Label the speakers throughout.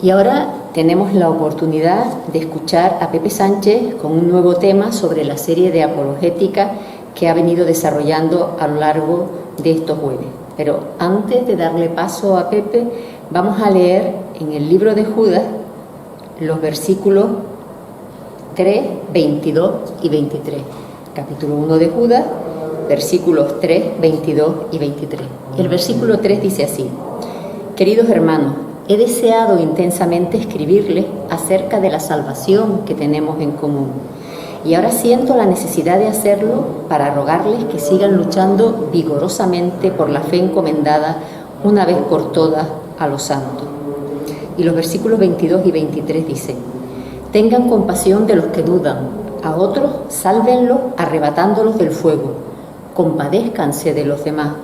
Speaker 1: Y ahora tenemos la oportunidad de escuchar a Pepe Sánchez con un nuevo tema sobre la serie de apologética que ha venido desarrollando a lo largo de estos jueves. Pero antes de darle paso a Pepe, vamos a leer en el libro de Judas los versículos 3, 22 y 23. Capítulo 1 de Judas, versículos 3, 22 y 23. El versículo 3 dice así: Queridos hermanos, he deseado intensamente escribirles acerca de la salvación que tenemos en común, y ahora siento la necesidad de hacerlo para rogarles que sigan luchando vigorosamente por la fe encomendada una vez por todas a los santos. Y los versículos 22 y 23 dicen: Tengan compasión de los que dudan, a otros sálvenlos arrebatándolos del fuego, compadézcanse de los demás,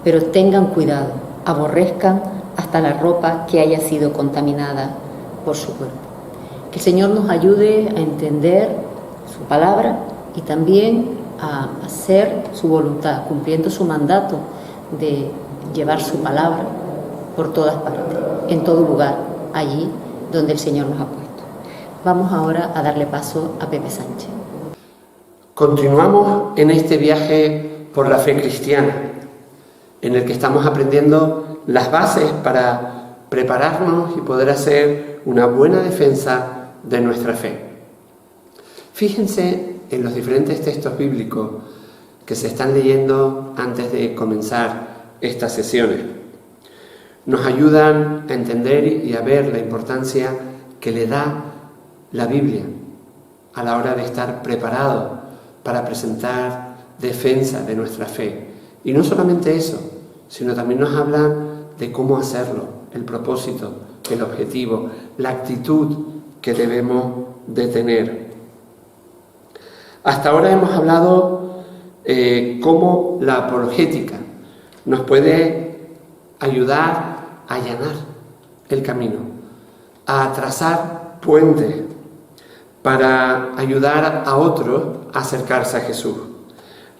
Speaker 1: pero tengan cuidado, aborrezcan hasta la ropa que haya sido contaminada por su cuerpo. Que el Señor nos ayude a entender su palabra y también a hacer su voluntad, cumpliendo su mandato de llevar su palabra por todas partes, en todo lugar, allí donde el Señor nos ha puesto. Vamos ahora a darle paso a Pepe Sánchez.
Speaker 2: Continuamos en este viaje por la fe cristiana, en el que estamos aprendiendo las bases para prepararnos y poder hacer una buena defensa de nuestra fe. Fíjense en los diferentes textos bíblicos que se están leyendo antes de comenzar estas sesiones. Nos ayudan a entender y a ver la importancia que le da la Biblia a la hora de estar preparado para presentar defensa de nuestra fe. Y no solamente eso, sino también nos hablan de cómo hacerlo, el propósito, el objetivo, la actitud que debemos de tener. Hasta ahora hemos hablado cómo la apologética nos puede ayudar a allanar el camino, a trazar puentes para ayudar a otros a acercarse a Jesús,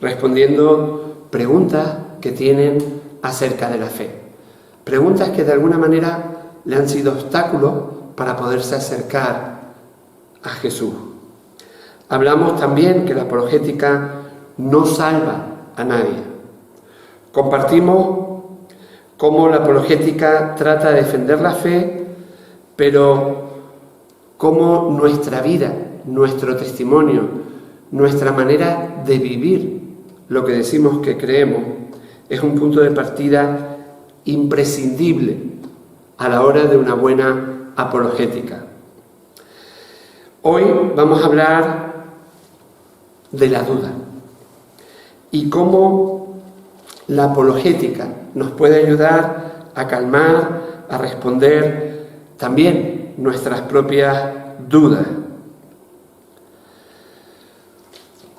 Speaker 2: respondiendo preguntas que tienen acerca de la fe. Preguntas que de alguna manera le han sido obstáculos para poderse acercar a Jesús. Hablamos también que la apologética no salva a nadie. Compartimos cómo la apologética trata de defender la fe, pero cómo nuestra vida, nuestro testimonio, nuestra manera de vivir lo que decimos que creemos es un punto de partida imprescindible a la hora de una buena apologética. Hoy vamos a hablar de la duda y cómo la apologética nos puede ayudar a calmar, a responder también nuestras propias dudas.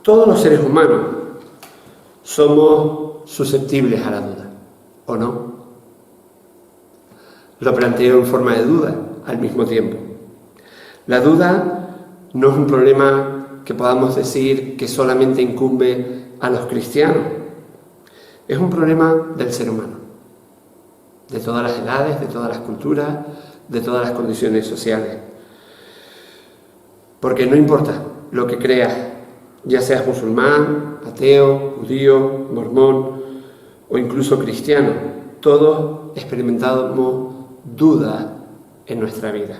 Speaker 2: Todos los seres humanos somos susceptibles a la duda, ¿o no? Lo planteo en forma de duda al mismo tiempo. La duda no es un problema que podamos decir que solamente incumbe a los cristianos. Es un problema del ser humano, de todas las edades, de todas las culturas, de todas las condiciones sociales. Porque no importa lo que creas, ya seas musulmán, ateo, judío, mormón o incluso cristiano, todos experimentamos duda en nuestra vida.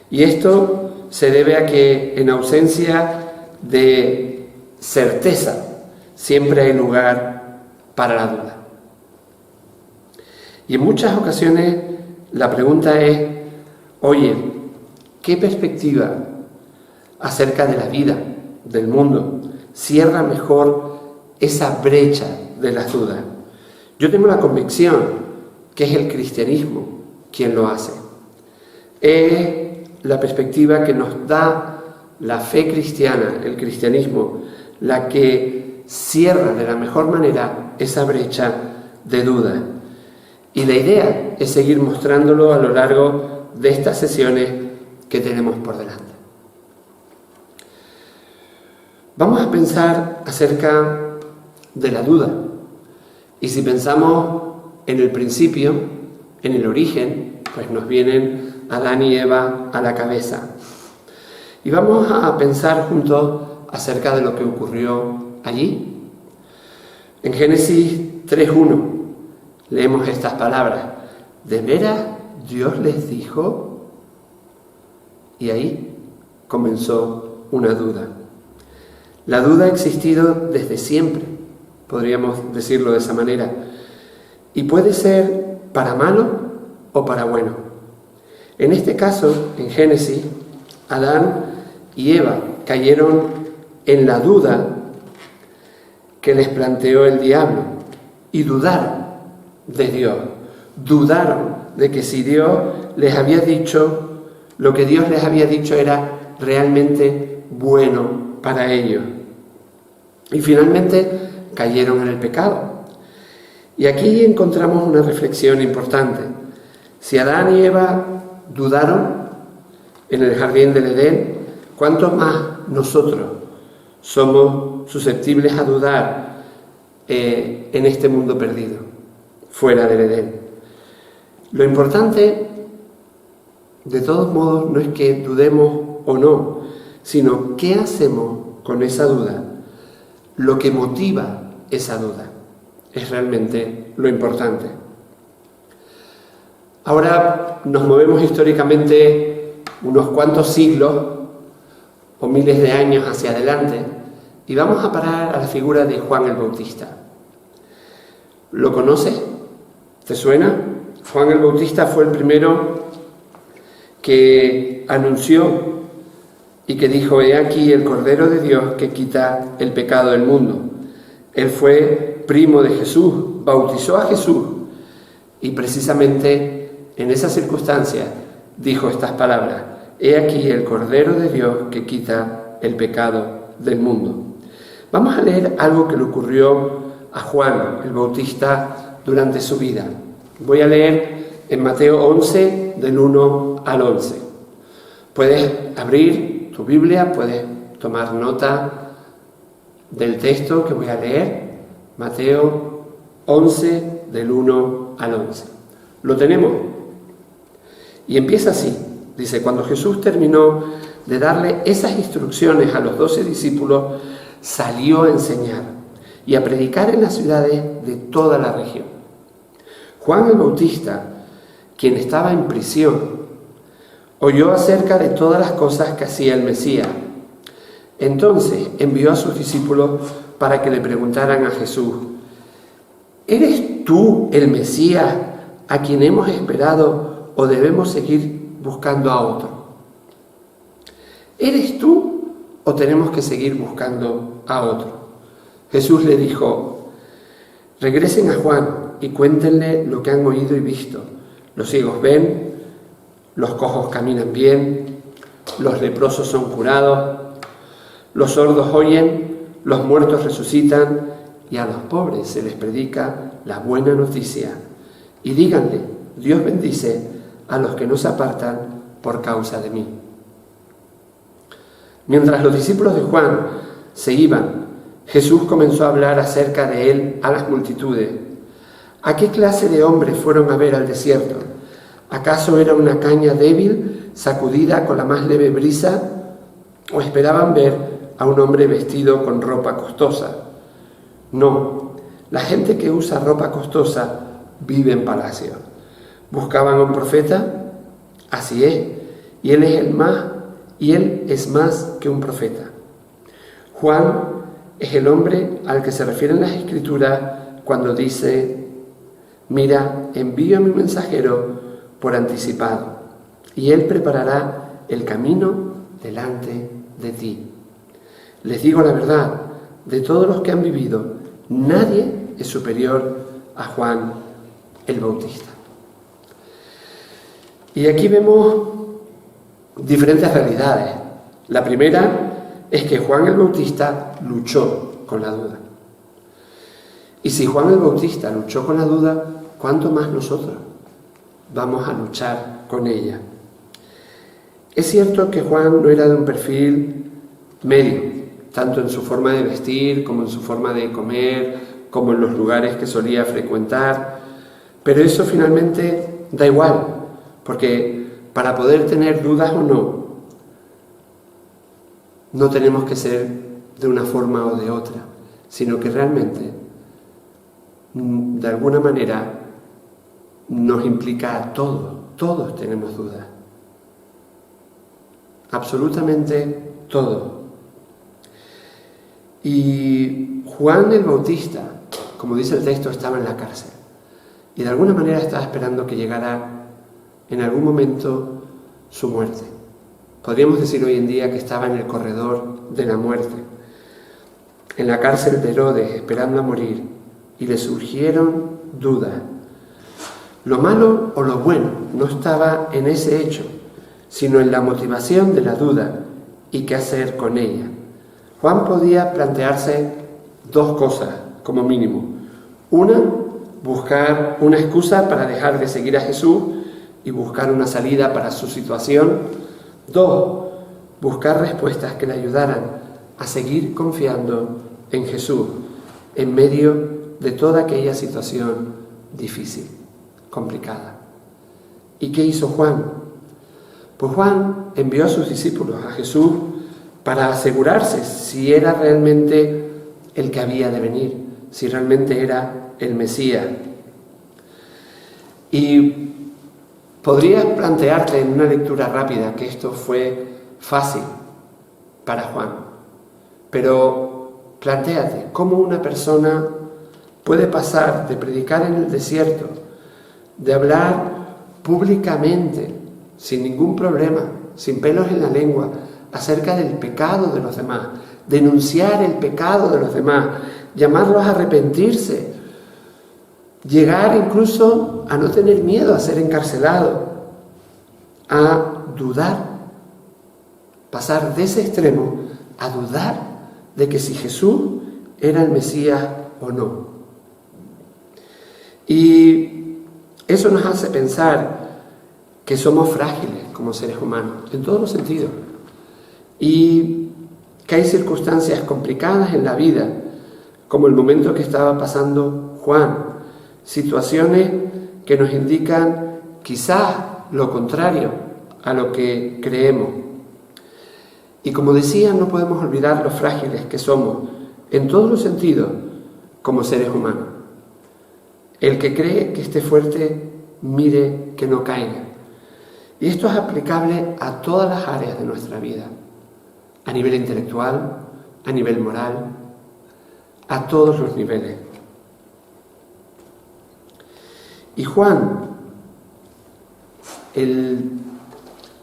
Speaker 2: Y esto se debe a que en ausencia de certeza siempre hay lugar para la duda. Y en muchas ocasiones la pregunta es: oye, ¿qué perspectiva acerca de la vida, del mundo, cierra mejor esa brecha de las dudas? Yo tengo la convicción que es el cristianismo quien lo hace. Es la perspectiva que nos da la fe cristiana, el cristianismo, la que cierra de la mejor manera esa brecha de duda. Y la idea es seguir mostrándolo a lo largo de estas sesiones que tenemos por delante. Vamos a pensar acerca de la duda. Y si pensamos en el principio, en el origen, pues nos vienen Adán y Eva a la cabeza. Y vamos a pensar juntos acerca de lo que ocurrió allí. En Génesis 3:1 leemos estas palabras: ¿de veras Dios les dijo? Y ahí comenzó una duda. La duda ha existido desde siempre, podríamos decirlo de esa manera, y puede ser para malo o para bueno. En este caso, en Génesis, Adán y Eva cayeron en la duda que les planteó el diablo y dudaron de Dios, dudaron de que si Dios les había dicho, lo que Dios les había dicho era realmente bueno para ellos. Y finalmente cayeron en el pecado. Y aquí encontramos una reflexión importante. Si Adán y Eva dudaron en el jardín del Edén, ¿cuánto más nosotros somos susceptibles a dudar en este mundo perdido, fuera del Edén? Lo importante, de todos modos, no es que dudemos o no, sino qué hacemos con esa duda. Lo que motiva esa duda es realmente lo importante. Ahora nos movemos históricamente unos cuantos siglos o miles de años hacia adelante y vamos a parar a la figura de Juan el Bautista. ¿Lo conoces? ¿Te suena? Juan el Bautista fue el primero que anunció y que dijo: he aquí el Cordero de Dios que quita el pecado del mundo. Él fue primo de Jesús, bautizó a Jesús y precisamente en esa circunstancia dijo estas palabras: he aquí el Cordero de Dios que quita el pecado del mundo. Vamos a leer algo que le ocurrió a Juan el Bautista durante su vida. Voy a leer en Mateo 11, del 1 al 11. Puedes abrir tu Biblia, puedes tomar nota del texto que voy a leer. Mateo 11, del 1 al 11. ¿Lo tenemos? Y empieza así. Dice: cuando Jesús terminó de darle esas instrucciones a los 12 discípulos, salió a enseñar y a predicar en las ciudades de toda la región. Juan el Bautista, quien estaba en prisión, oyó acerca de todas las cosas que hacía el Mesías. Entonces envió a sus discípulos para que le preguntaran a Jesús: ¿eres tú el Mesías a quien hemos esperado o debemos seguir buscando a otro? ¿Eres tú o tenemos que seguir buscando a otro? Jesús le dijo: regresen a Juan y cuéntenle lo que han oído y visto. Los ciegos ven, los cojos caminan bien, los leprosos son curados, los sordos oyen, los muertos resucitan y a los pobres se les predica la buena noticia. Y díganle: Dios bendice a los que no se apartan por causa de mí. Mientras los discípulos de Juan se iban, Jesús comenzó a hablar acerca de él a las multitudes. ¿A qué clase de hombres fueron a ver al desierto? ¿Acaso era una caña débil, sacudida con la más leve brisa? ¿O esperaban ver a un hombre vestido con ropa costosa? No, la gente que usa ropa costosa vive en palacios. ¿Buscaban a un profeta? Así es, y él es más que un profeta. Juan es el hombre al que se refieren las Escrituras cuando dice: mira, envío a mi mensajero por anticipado, y él preparará el camino delante de ti. Les digo la verdad, de todos los que han vivido, nadie es superior a Juan el Bautista. Y aquí vemos diferentes realidades. La primera es que Juan el Bautista luchó con la duda. Y si Juan el Bautista luchó con la duda, ¿cuánto más nosotros vamos a luchar con ella? Es cierto que Juan no era de un perfil medio, tanto en su forma de vestir, como en su forma de comer, como en los lugares que solía frecuentar, pero eso finalmente da igual, Porque para poder tener dudas o no tenemos que ser de una forma o de otra, sino que realmente, de alguna manera, nos implica a todos. Todos tenemos dudas. Absolutamente todos. Y Juan el Bautista, como dice el texto, estaba en la cárcel. Y de alguna manera estaba esperando que llegara en algún momento su muerte. Podríamos decir hoy en día que estaba en el corredor de la muerte, en la cárcel de Herodes, esperando a morir, y le surgieron dudas. Lo malo o lo bueno no estaba en ese hecho, sino en la motivación de la duda y qué hacer con ella. Juan podía plantearse dos cosas, como mínimo. Una, buscar una excusa para dejar de seguir a Jesús y buscar una salida para su situación. Dos, buscar respuestas que le ayudaran a seguir confiando en Jesús en medio de toda aquella situación difícil, complicada. ¿Y qué hizo Juan? Pues Juan envió a sus discípulos a Jesús para asegurarse si era realmente el que había de venir, si realmente era el Mesías. Y podrías plantearte en una lectura rápida que esto fue fácil para Juan, pero plantéate cómo una persona puede pasar de predicar en el desierto, de hablar públicamente, sin ningún problema, sin pelos en la lengua, acerca del pecado de los demás, denunciar el pecado de los demás, llamarlos a arrepentirse, llegar incluso a no tener miedo a ser encarcelado, a dudar, pasar de ese extremo a dudar de que si Jesús era el Mesías o no. Y eso nos hace pensar que somos frágiles como seres humanos, en todos los sentidos, y que hay circunstancias complicadas en la vida, como el momento que estaba pasando Juan, situaciones que nos indican quizás lo contrario a lo que creemos. Y como decía, no podemos olvidar lo frágiles que somos en todos los sentidos como seres humanos. El que cree que esté fuerte, mire que no caiga. Y esto es aplicable a todas las áreas de nuestra vida, a nivel intelectual, a nivel moral, a todos los niveles. Y Juan, el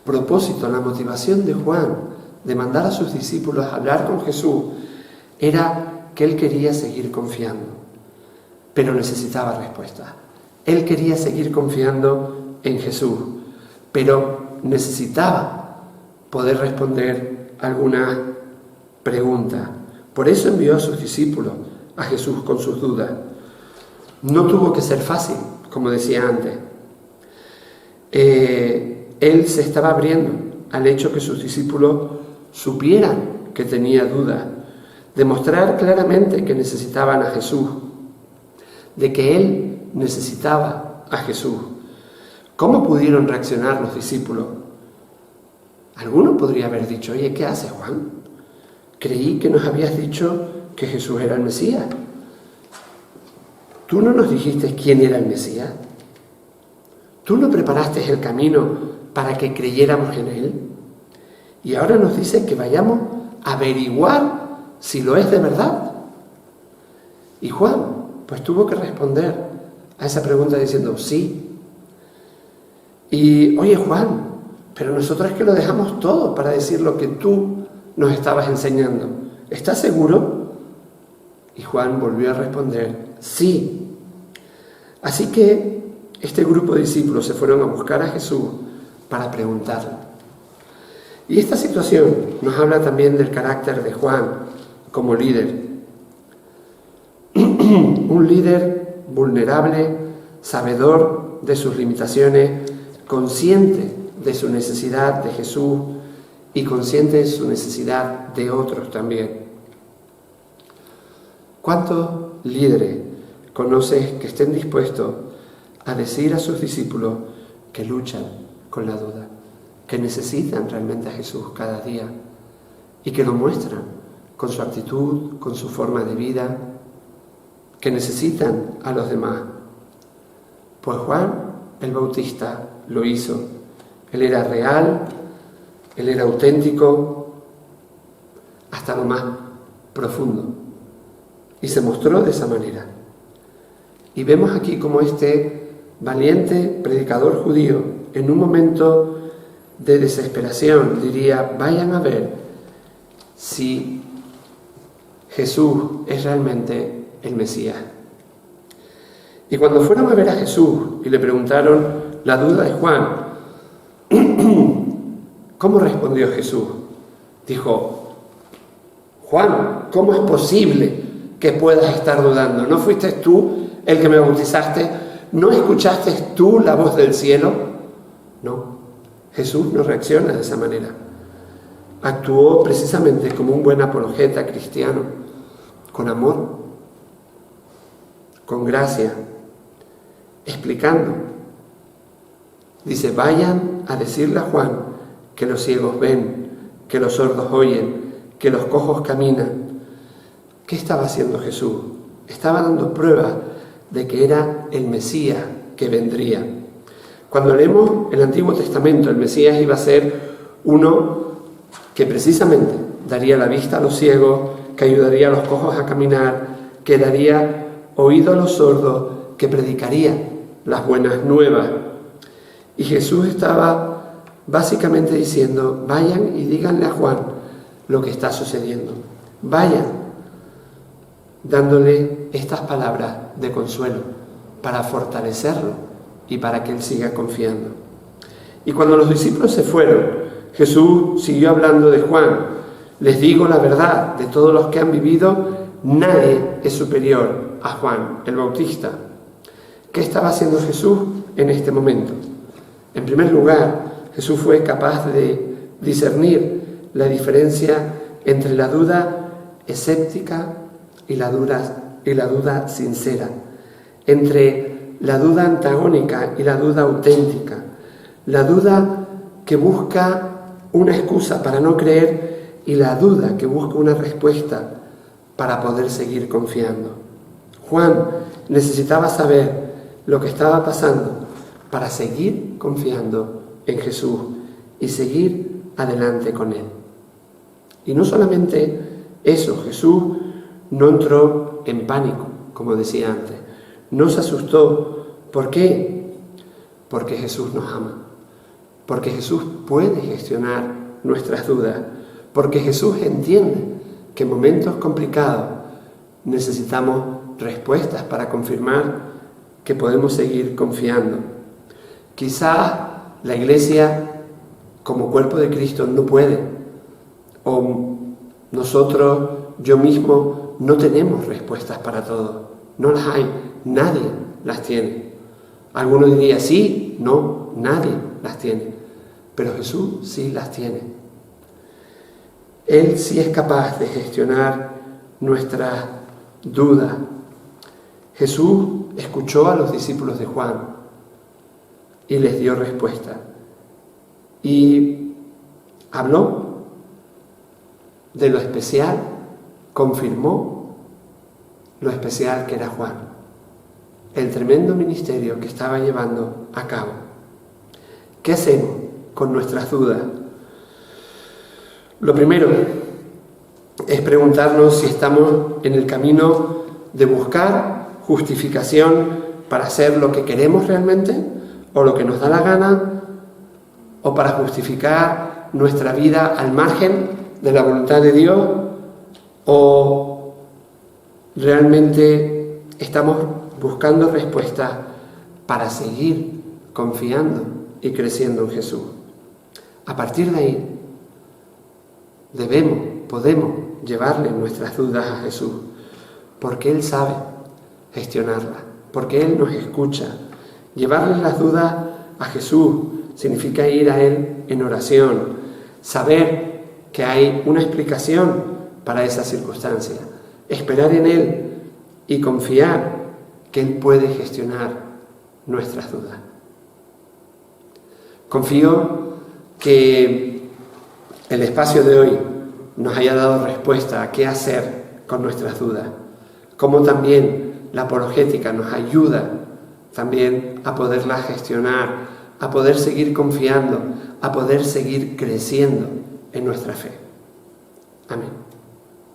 Speaker 2: propósito, la motivación de Juan de mandar a sus discípulos a hablar con Jesús era que él quería seguir confiando, pero necesitaba respuestas. Él quería seguir confiando en Jesús, pero necesitaba poder responder algunas preguntas. Por eso envió a sus discípulos a Jesús con sus dudas. No tuvo que ser fácil, como decía antes. Él se estaba abriendo al hecho que sus discípulos supieran que tenía dudas, demostrar claramente que necesitaban a Jesús, de que él necesitaba a Jesús. ¿Cómo pudieron reaccionar los discípulos? Alguno podría haber dicho: oye, ¿qué haces, Juan? Creí que nos habías dicho que Jesús era el Mesías. ¿Tú no nos dijiste quién era el Mesías? ¿Tú no preparaste el camino para que creyéramos en él? Y ahora nos dice que vayamos a averiguar si lo es de verdad. Y Juan, pues tuvo que responder a esa pregunta diciendo sí. Y oye, Juan, pero nosotros es que lo dejamos todo para decir lo que tú nos estabas enseñando. ¿Estás seguro? Y Juan volvió a responder sí. Así que este grupo de discípulos se fueron a buscar a Jesús para preguntarle. Y esta situación nos habla también del carácter de Juan como líder. Un líder vulnerable, sabedor de sus limitaciones, consciente de su necesidad de Jesús y consciente de su necesidad de otros también. ¿Cuántos líderes conoces que estén dispuestos a decir a sus discípulos que luchan con la duda, que necesitan realmente a Jesús cada día y que lo muestran con su actitud, con su forma de vida, que necesitan a los demás. Pues Juan el Bautista lo hizo. Él era real, él era auténtico, hasta lo más profundo. Y se mostró de esa manera. Y vemos aquí como este valiente predicador judío, en un momento de desesperación, diría: vayan a ver si Jesús es realmente el Mesías. Y cuando fueron a ver a Jesús y le preguntaron la duda de Juan, ¿cómo respondió Jesús? Dijo: Juan, ¿cómo es posible que puedas estar dudando? ¿No fuiste tú el que me bautizaste? ¿No escuchaste tú la voz del cielo? No, Jesús no reacciona de esa manera. Actuó precisamente como un buen apologeta cristiano, con amor, con gracia, explicando. Dice: vayan a decirle a Juan que los ciegos ven, que los sordos oyen, que los cojos caminan. ¿Qué estaba haciendo Jesús? Estaba dando prueba de que era el Mesías que vendría. Cuando leemos el Antiguo Testamento, el Mesías iba a ser uno que precisamente daría la vista a los ciegos, que ayudaría a los cojos a caminar, que daría oído a los sordos, que predicaría las buenas nuevas. Y Jesús estaba básicamente diciendo: vayan y díganle a Juan lo que está sucediendo. Vayan, dándole estas palabras de consuelo para fortalecerlo y para que él siga confiando. Y cuando los discípulos se fueron, Jesús siguió hablando de Juan: les digo la verdad, de todos los que han vivido, nadie es superior a Juan el Bautista. ¿Qué estaba haciendo Jesús en este momento? En primer lugar, Jesús fue capaz de discernir la diferencia entre la duda escéptica y la duda sincera, entre la duda antagónica y la duda auténtica, la duda que busca una excusa para no creer y la duda que busca una respuesta para poder seguir confiando. Juan necesitaba saber lo que estaba pasando para seguir confiando en Jesús y seguir adelante con él. Y no solamente eso, Jesús no entró en pánico, como decía antes, no se asustó. ¿Por qué? Porque Jesús nos ama, porque Jesús puede gestionar nuestras dudas, porque Jesús entiende que en momentos complicados necesitamos respuestas para confirmar que podemos seguir confiando. Quizás la Iglesia, como cuerpo de Cristo, no puede, o nosotros, yo mismo, no tenemos respuestas para todo. No las hay, nadie las tiene. Alguno diría: sí, no, nadie las tiene. Pero Jesús sí las tiene. Él sí es capaz de gestionar nuestras dudas. Jesús escuchó a los discípulos de Juan y les dio respuesta. Y habló de lo especial, confirmó lo especial que era Juan, el tremendo ministerio que estaba llevando a cabo. ¿Qué hacemos con nuestras dudas? Lo primero es preguntarnos si estamos en el camino de buscar justificación para hacer lo que queremos realmente o lo que nos da la gana, o para justificar nuestra vida al margen de la voluntad de Dios, o realmente estamos buscando respuestas para seguir confiando y creciendo en Jesús. A partir de ahí, podemos llevarle nuestras dudas a Jesús, porque Él sabe gestionarlas, porque Él nos escucha. Llevarle las dudas a Jesús significa ir a Él en oración, saber que hay una explicación para esa circunstancia, esperar en Él y confiar que Él puede gestionar nuestras dudas. Confío que el espacio de hoy nos haya dado respuesta a qué hacer con nuestras dudas, como también la apologética nos ayuda también a poderla gestionar, a poder seguir confiando, a poder seguir creciendo en nuestra fe. Amén.